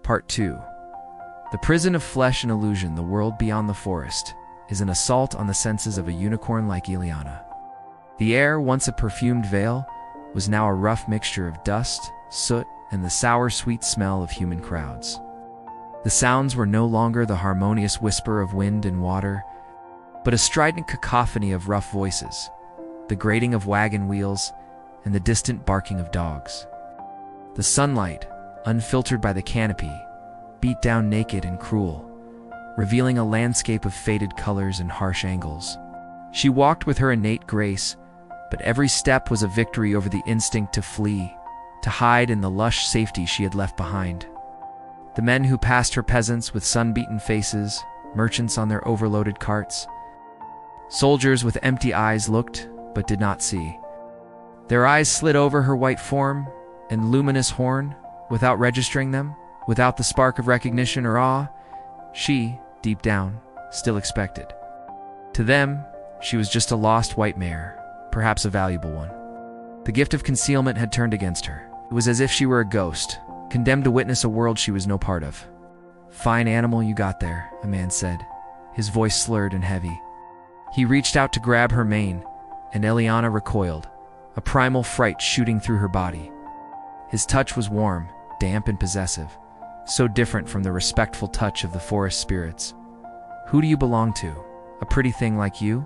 Part 2. The prison of flesh and illusion, the world beyond the forest, is an assault on the senses of a unicorn like Ileana. The air, once a perfumed veil, was now a rough mixture of dust, soot, and the sour, sweet smell of human crowds. The sounds were no longer the harmonious whisper of wind and water, but a strident cacophony of rough voices, the grating of wagon wheels, and the distant barking of dogs. The sunlight, unfiltered by the canopy, beat down naked and cruel, revealing a landscape of faded colors and harsh angles. She walked with her innate grace, but every step was a victory over the instinct to flee, to hide in the lush safety she had left behind. The men who passed her, peasants with sun-beaten faces, merchants on their overloaded carts. Soldiers with empty eyes looked, but did not see. Their eyes slid over her white form and luminous horn, without registering them, without the spark of recognition or awe. She, deep down, still expected. To them, she was just a lost white mare, perhaps a valuable one. The gift of concealment had turned against her. It was as if she were a ghost, condemned to witness a world she was no part of. "Fine animal you got there," a man said, his voice slurred and heavy. He reached out to grab her mane, and Ileana recoiled, a primal fright shooting through her body. His touch was warm, damp and possessive, so different from the respectful touch of the forest spirits. "Who do you belong to? A pretty thing like you?"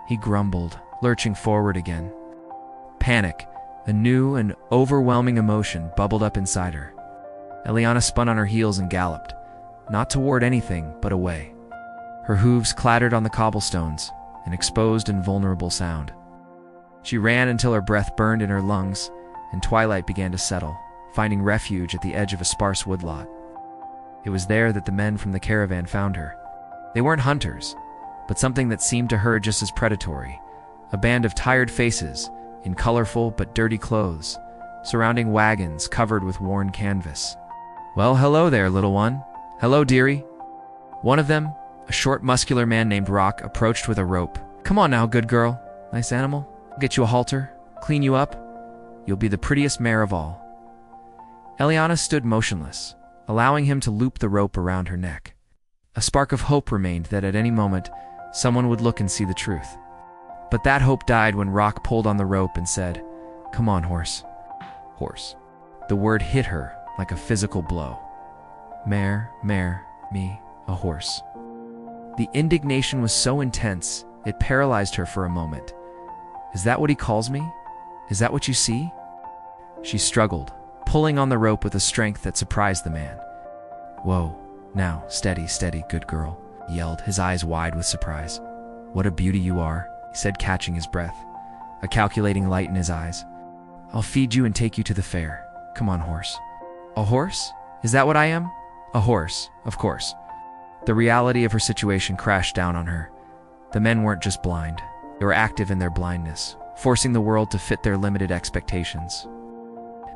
He grumbled, lurching forward again. Panic, a new and overwhelming emotion, bubbled up inside her. Ileana spun on her heels and galloped, not toward anything, but away. Her hooves clattered on the cobblestones, an exposed and vulnerable sound. She ran until her breath burned in her lungs, and twilight began to settle, finding refuge at the edge of a sparse woodlot. It was there that the men from the caravan found her. They weren't hunters, but something that seemed to her just as predatory. A band of tired faces, in colorful but dirty clothes, surrounding wagons covered with worn canvas. "Well, hello there, little one. Hello, dearie." One of them, a short, muscular man named Rock, approached with a rope. "Come on now, good girl. Nice animal. I'll get you a halter, clean you up. You'll be the prettiest mare of all." Ileana stood motionless, allowing him to loop the rope around her neck. A spark of hope remained that at any moment, someone would look and see the truth. But that hope died when Rock pulled on the rope and said, "Come on, horse." Horse. The word hit her like a physical blow. Mare, me, a horse. The indignation was so intense, it paralyzed her for a moment. "Is that what he calls me? Is that what you see?" She struggled, pulling on the rope with a strength that surprised the man. "Whoa, now, steady, good girl," he yelled, his eyes wide with surprise. "What a beauty you are," he said, catching his breath, a calculating light in his eyes. "I'll feed you and take you to the fair. Come on, horse." "A horse? Is that what I am?" "A horse, of course." The reality of her situation crashed down on her. The men weren't just blind. They were active in their blindness, forcing the world to fit their limited expectations.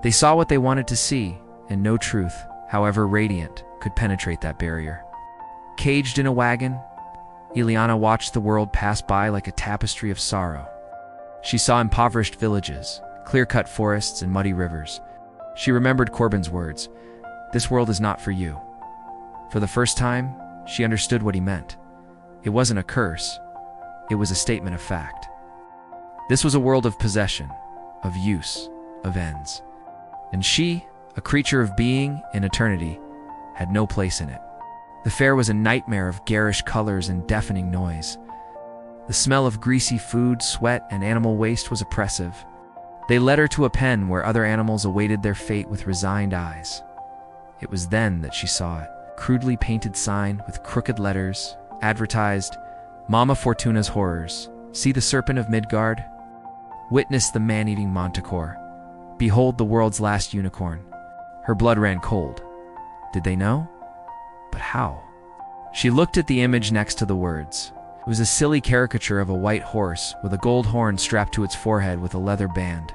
They saw what they wanted to see, and no truth, however radiant, could penetrate that barrier. Caged in a wagon, Ileana watched the world pass by like a tapestry of sorrow. She saw impoverished villages, clear-cut forests, and muddy rivers. She remembered Corbin's words, "This world is not for you." For the first time, she understood what he meant. It wasn't a curse. It was a statement of fact. This was a world of possession, of use, of ends. And she, a creature of being in eternity, had no place in it. The fair was a nightmare of garish colors and deafening noise. The smell of greasy food, sweat, and animal waste was oppressive. They led her to a pen where other animals awaited their fate with resigned eyes. It was then that she saw it. Crudely painted sign with crooked letters, advertised, "Mama Fortuna's Horrors. See the serpent of Midgard? Witness the man-eating manticore. Behold the world's last unicorn." Her blood ran cold. Did they know? But how? She looked at the image next to the words. It was a silly caricature of a white horse with a gold horn strapped to its forehead with a leather band.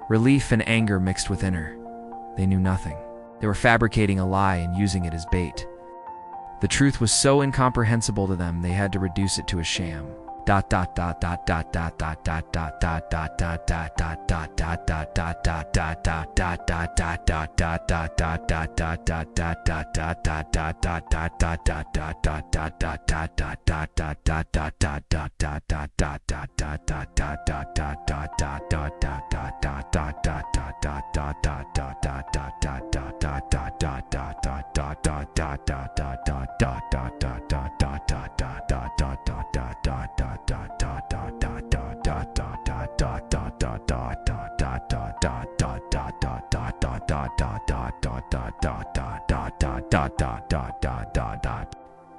Relief and anger mixed within her. They knew nothing. They were fabricating a lie and using it as bait. The truth was so incomprehensible to them they had to reduce it to a sham.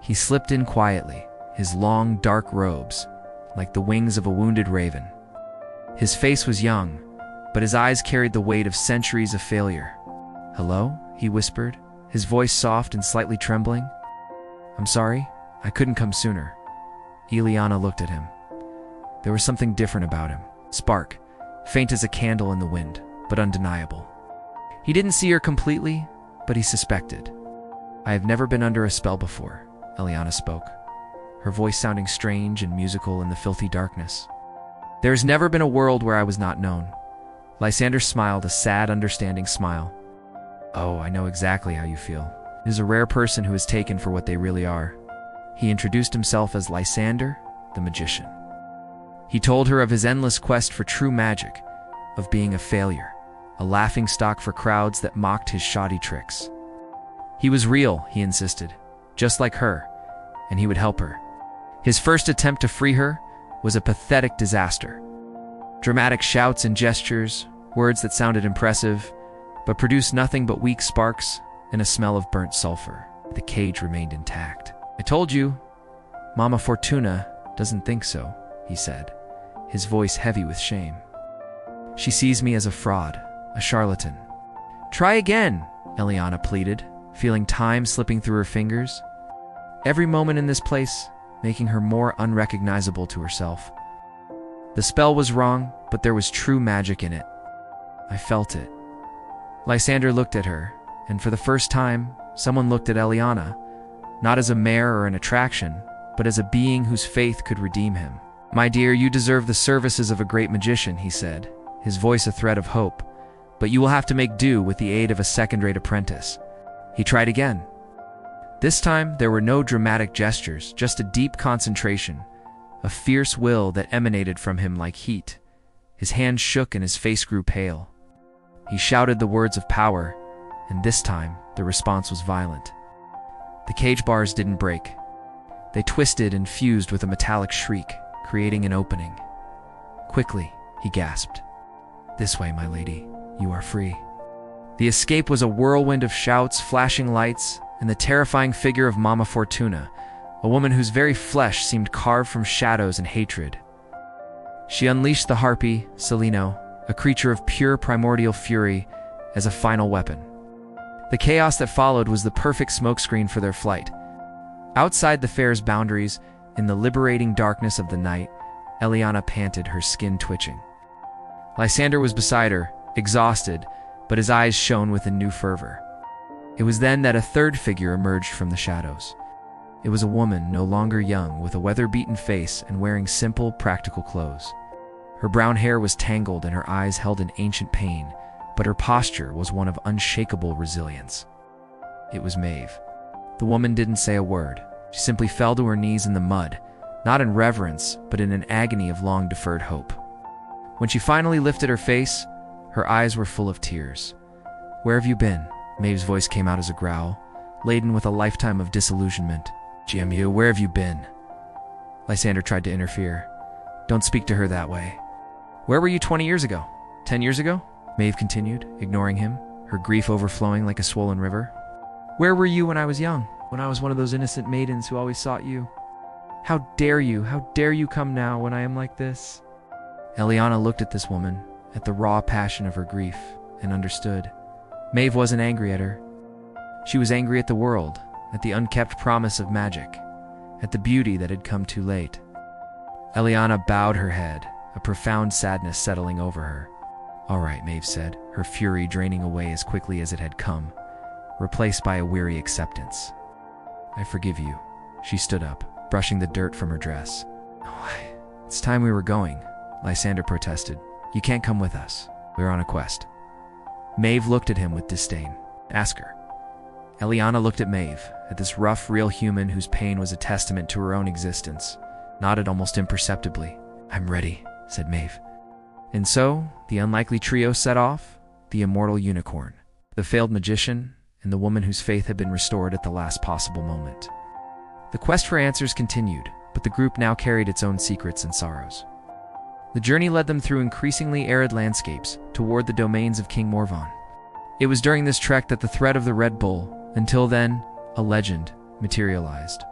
He slipped in quietly, his long, dark robes, like the wings of a wounded raven. His face was young, but his eyes carried the weight of centuries of failure. "Hello?" he whispered, his voice soft and slightly trembling. "I'm sorry, I couldn't come sooner." Ileana looked at him. There was something different about him. Spark, faint as a candle in the wind, but undeniable. He didn't see her completely, but he suspected. "I have never been under a spell before," Ileana spoke, her voice sounding strange and musical in the filthy darkness. "There has never been a world where I was not known." Lysander smiled, a sad, understanding smile. "Oh, I know exactly how you feel. It is a rare person who is taken for what they really are." He introduced himself as Lysander, the magician. He told her of his endless quest for true magic, of being a failure, a laughingstock for crowds that mocked his shoddy tricks. He was real, he insisted, just like her, and he would help her. His first attempt to free her was a pathetic disaster. Dramatic shouts and gestures, words that sounded impressive, but produced nothing but weak sparks and a smell of burnt sulfur. The cage remained intact. "I told you, Mama Fortuna doesn't think so," he said, his voice heavy with shame. "She sees me as a fraud, a charlatan." "Try again," Ileana pleaded, feeling time slipping through her fingers. Every moment in this place, making her more unrecognizable to herself. The spell was wrong, but there was true magic in it. "I felt it." Lysander looked at her, and for the first time, someone looked at Ileana, not as a mare or an attraction, but as a being whose faith could redeem him. "My dear, you deserve the services of a great magician," he said, his voice a thread of hope, "but you will have to make do with the aid of a second-rate apprentice." He tried again. This time, there were no dramatic gestures, just a deep concentration, a fierce will that emanated from him like heat. His hands shook and his face grew pale. He shouted the words of power, and this time, the response was violent. The cage bars didn't break. They twisted and fused with a metallic shriek, creating an opening. "Quickly," he gasped. "This way, my lady. You are free." The escape was a whirlwind of shouts, flashing lights, and the terrifying figure of Mama Fortuna, a woman whose very flesh seemed carved from shadows and hatred. She unleashed the harpy, Celino, a creature of pure primordial fury, as a final weapon. The chaos that followed was the perfect smokescreen for their flight. Outside the fair's boundaries, in the liberating darkness of the night, Ileana panted, her skin twitching. Lysander was beside her, exhausted, but his eyes shone with a new fervor. It was then that a third figure emerged from the shadows. It was a woman, no longer young, with a weather-beaten face and wearing simple, practical clothes. Her brown hair was tangled and her eyes held an ancient pain, but her posture was one of unshakable resilience. It was Maeve. The woman didn't say a word. She simply fell to her knees in the mud, not in reverence, but in an agony of long-deferred hope. When she finally lifted her face, her eyes were full of tears. "Where have you been?" Maeve's voice came out as a growl, laden with a lifetime of disillusionment. "GMU, where have you been?" Lysander tried to interfere. "Don't speak to her that way." "Where were you 20 years ago? 10 years ago?" Maeve continued, ignoring him, her grief overflowing like a swollen river. "Where were you when I was young? When I was one of those innocent maidens who always sought you? How dare you? How dare you come now when I am like this?" Ileana looked at this woman, at the raw passion of her grief, and understood. Maeve wasn't angry at her. She was angry at the world, at the unkept promise of magic, at the beauty that had come too late. Ileana bowed her head, a profound sadness settling over her. "All right," Maeve said, her fury draining away as quickly as it had come, replaced by a weary acceptance. "I forgive you." She stood up, brushing the dirt from her dress. "Oh, It's time we were going, Lysander protested. You can't come with us. We're on a quest. Maeve looked at him with disdain. Ask her. Eliana looked at Maeve, at this rough, real human whose pain was a testament to her own existence, nodded almost imperceptibly. I'm ready, said Maeve. And so, the unlikely trio set off, the immortal unicorn, the failed magician, and the woman whose faith had been restored at the last possible moment. The quest for answers continued, but the group now carried its own secrets and sorrows. The journey led them through increasingly arid landscapes toward the domains of King Morvan. It was during this trek that the threat of the Red Bull, until then a legend, materialized.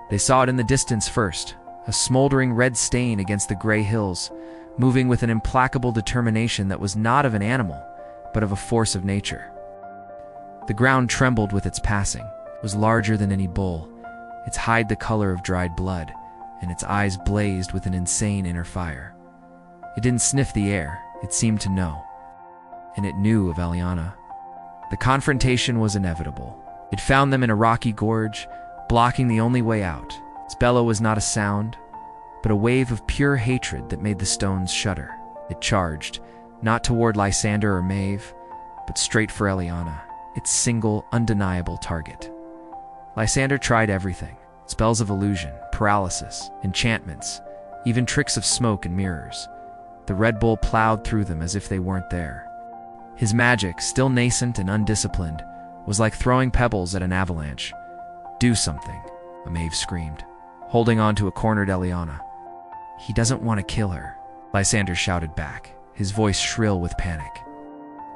They saw it in the distance first, a smoldering red stain against the gray hills, moving with an implacable determination that was not of an animal, but of a force of nature. The ground trembled with its passing. It was larger than any bull, its hide the color of dried blood, and its eyes blazed with an insane inner fire. It didn't sniff the air, it seemed to know. And it knew of Eliana. The confrontation was inevitable. It found them in a rocky gorge, blocking the only way out. Its bellow was not a sound, but a wave of pure hatred that made the stones shudder. It charged, not toward Lysander or Maeve, but straight for Eliana, its single, undeniable target. Lysander tried everything. Spells of illusion, paralysis, enchantments, even tricks of smoke and mirrors. The Red Bull plowed through them as if they weren't there. His magic, still nascent and undisciplined, was like throwing pebbles at an avalanche. Do something, Maeve screamed, holding on to a cornered Eliana. He doesn't want to kill her, Lysander shouted back, his voice shrill with panic.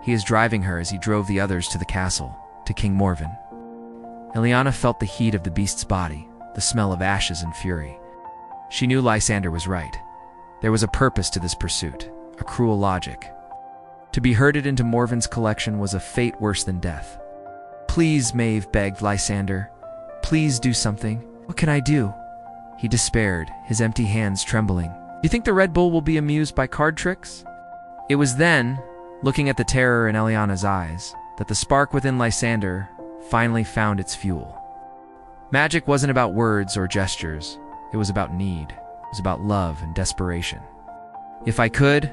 He is driving her as he drove the others to the castle, to King Morvan. Eliana felt the heat of the beast's body, the smell of ashes and fury. She knew Lysander was right. There was a purpose to this pursuit, a cruel logic. To be herded into Morvan's collection was a fate worse than death. Please, Maeve begged Lysander. Please do something. What can I do? He despaired, his empty hands trembling. You think the Red Bull will be amused by card tricks? It was then, looking at the terror in Eliana's eyes, that the spark within Lysander finally found its fuel. Magic wasn't about words or gestures. It was about need. It was about love and desperation. If I could,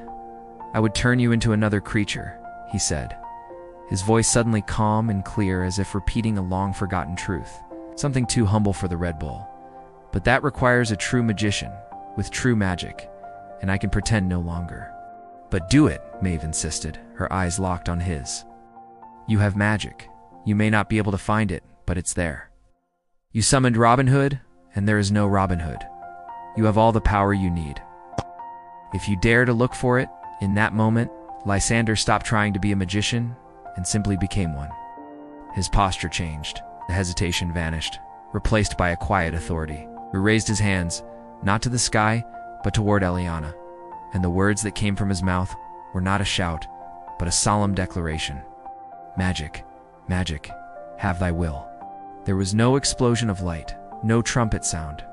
I would turn you into another creature, he said, his voice suddenly calm and clear as if repeating a long-forgotten truth, something too humble for the Red Bull. But that requires a true magician, with true magic, and I can pretend no longer. But do it, Maeve insisted, her eyes locked on his. You have magic. You may not be able to find it, but it's there. You summoned Robin Hood, and there is no Robin Hood. You have all the power you need. If you dare to look for it, in that moment, Lysander stopped trying to be a magician and simply became one. His posture changed. The hesitation vanished, replaced by a quiet authority. He raised his hands, not to the sky, but toward Eliana, and the words that came from his mouth were not a shout, but a solemn declaration. Magic, magic, have thy will. There was no explosion of light, no trumpet sound.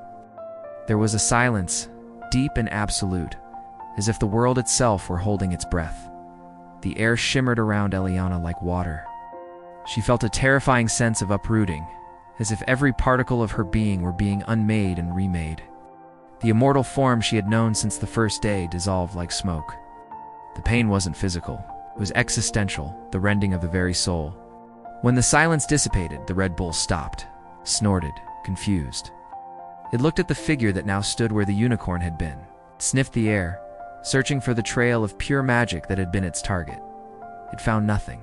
There was a silence, deep and absolute, as if the world itself were holding its breath. The air shimmered around Eliana like water. She felt a terrifying sense of uprooting, as if every particle of her being were being unmade and remade. The immortal form she had known since the first day dissolved like smoke. The pain wasn't physical. It was existential, the rending of the very soul. When the silence dissipated, the Red Bull stopped, snorted, confused. It looked at the figure that now stood where the unicorn had been, sniffed the air, searching for the trail of pure magic that had been its target. It found nothing.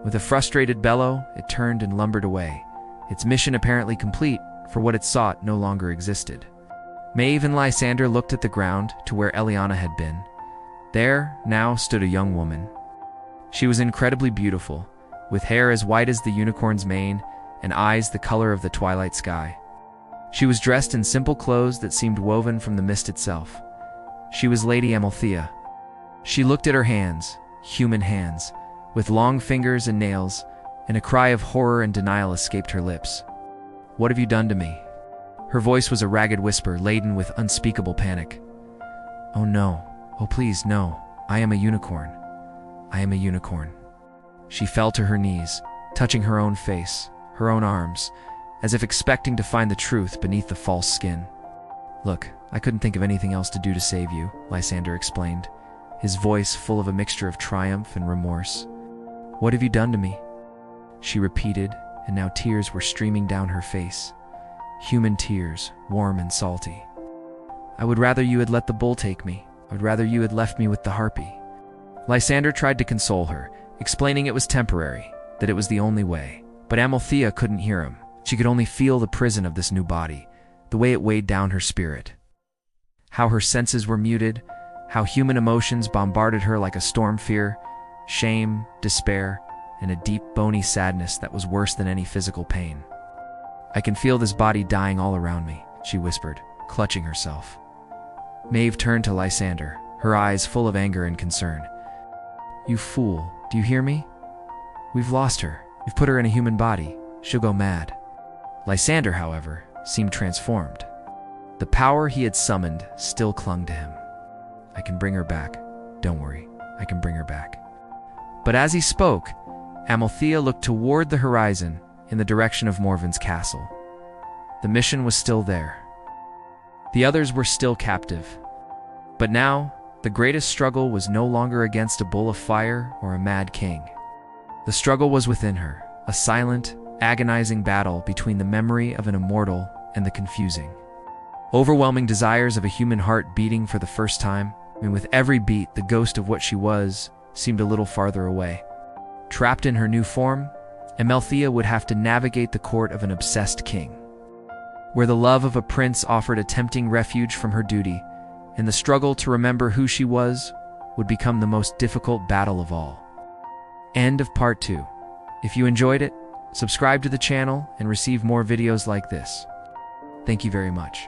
With a frustrated bellow, it turned and lumbered away, its mission apparently complete, for what it sought no longer existed. Maeve and Lysander looked at the ground to where Eliana had been. There, now, stood a young woman. She was incredibly beautiful, with hair as white as the unicorn's mane and eyes the color of the twilight sky. She was dressed in simple clothes that seemed woven from the mist itself. She was Lady Amalthea. She looked at her hands, human hands, with long fingers and nails, and a cry of horror and denial escaped her lips. What have you done to me? Her voice was a ragged whisper laden with unspeakable panic. Oh no, oh please no, I am a unicorn. I am a unicorn. She fell to her knees, touching her own face, her own arms, as if expecting to find the truth beneath the false skin. Look, I couldn't think of anything else to do to save you, Lysander explained, his voice full of a mixture of triumph and remorse. What have you done to me? She repeated, and now tears were streaming down her face. Human tears, warm and salty. I would rather you had let the bull take me. I would rather you had left me with the harpy. Lysander tried to console her, explaining it was temporary, that it was the only way. But Amalthea couldn't hear him. She could only feel the prison of this new body, the way it weighed down her spirit. How her senses were muted, how human emotions bombarded her like a storm fear, shame, despair, and a deep, bony sadness that was worse than any physical pain. I can feel this body dying all around me, she whispered, clutching herself. Maeve turned to Lysander, her eyes full of anger and concern. You fool, do you hear me? We've lost her. We've put her in a human body. She'll go mad. Lysander, however, seemed transformed. The power he had summoned still clung to him. I can bring her back. Don't worry, I can bring her back. But as he spoke, Amalthea looked toward the horizon in the direction of Morven's castle. The mission was still there. The others were still captive. But now, the greatest struggle was no longer against a bull of fire or a mad king. The struggle was within her, a silent, agonizing battle between the memory of an immortal and the confusing, overwhelming desires of a human heart beating for the first time, and with every beat the ghost of what she was seemed a little farther away. Trapped in her new form, Amalthea would have to navigate the court of an obsessed king, where the love of a prince offered a tempting refuge from her duty, and the struggle to remember who she was would become the most difficult battle of all. End of part 2. If you enjoyed it, subscribe to the channel and receive more videos like this. Thank you very much.